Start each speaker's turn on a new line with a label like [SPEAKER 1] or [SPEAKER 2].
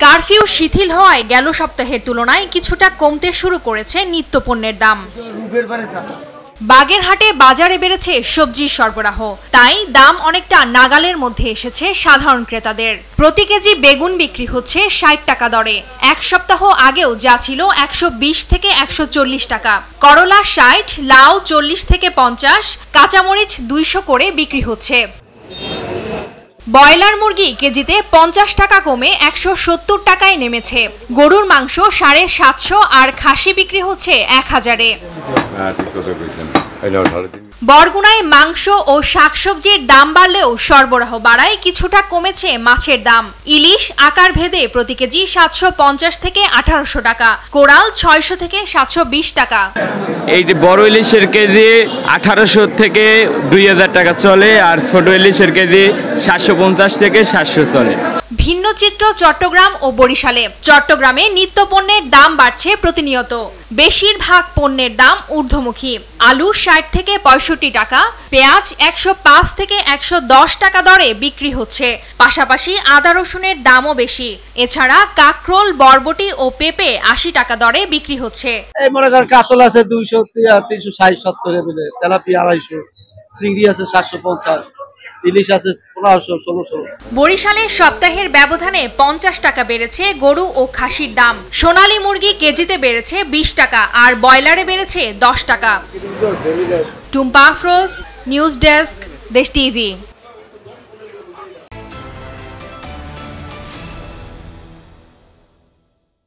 [SPEAKER 1] Curfew শিথিল হওয়ায় গেল সপ্তাহের তুলনায় কিছুটা কমতে শুরু করেছে নিত্যপণ্যের দাম। বাগেরহাটে বাজারে বেড়েছে সবজির সরবরাহ, তাই দাম অনেকটা নাগালের মধ্যে এসেছে সাধারণ ক্রেতাদের। প্রতি কেজি বেগুন বিক্রি হচ্ছে ৬০ টাকা দরে। এক সপ্তাহ আগেও যা ছিল ১২০ থেকে ১৪০ টাকা। করলা ৬০, লাউ ৪০ থেকে ৫০, কাঁচামরিচ ২০০ করে বিক্রি হচ্ছে। ব্রয়লার মুরগি কেজিতে ৫০ টাকা কমে ১৭০ টাকায় নেমেছে। গরুর মাংস ৭৫০ আর খাসি বিক্রি হচ্ছে ১০০০-এ। বরগুনায় মাংস ও শাকসবজির দাম বাড়লেও সরবরাহ বাড়ায় কিছুটা কমেছে মাছের দাম। ইলিশ আকার ভেদে প্রতি কেজি ৭৫০ থেকে ১৮০০ টাকা, কোরাল ৬০০ থেকে ৭২০ টাকা।
[SPEAKER 2] এই বড় ইলিশের কেজি ১৮০০ থেকে ২০০০ টাকা চলে, আর ছোট ইলিশের কেজি ৭৫০ থেকে ৭০০ চলে।
[SPEAKER 1] ভিন্ন চিত্র চট্টগ্রাম ও বরিশালে। চট্টগ্রামে নিত্যপণ্যের দাম বাড়ছে প্রতিনিয়ত। বেশিরভাগ পণ্যের দাম ঊর্ধ্বমুখী। আলু ৬০ থেকে ৬৫ টাকা, পেঁয়াজ ১০৫ থেকে ১১০ টাকা দরে বিক্রি হচ্ছে। পাশাপাশি আদা রসুনের দামও বেশি। এছাড়া কাঁকরোল, বরবটি ও পেঁপে ৮০ টাকা দরে বিক্রি হচ্ছে।
[SPEAKER 3] এই মনে করেন কাতল আছে ২০০, ৩৬০, ৭০ মিলে, তেলাপিয়া ২৫০, চিংড়ি আছে ৭৫০, ইলিশ আছে ১৫০০, ১৬০০।
[SPEAKER 1] বরিশালের সপ্তাহের ব্যবধানে ৫০ টাকা বেড়েছে গরু ও খাসির দাম। সোনালী মুরগি কেজিতে বেড়েছে ২০ টাকা আর ব্রয়লারে বেড়েছে ১০ টাকা। টুম্পা আফরোজ, নিউজ ডেস্ক, দেশ টিভি।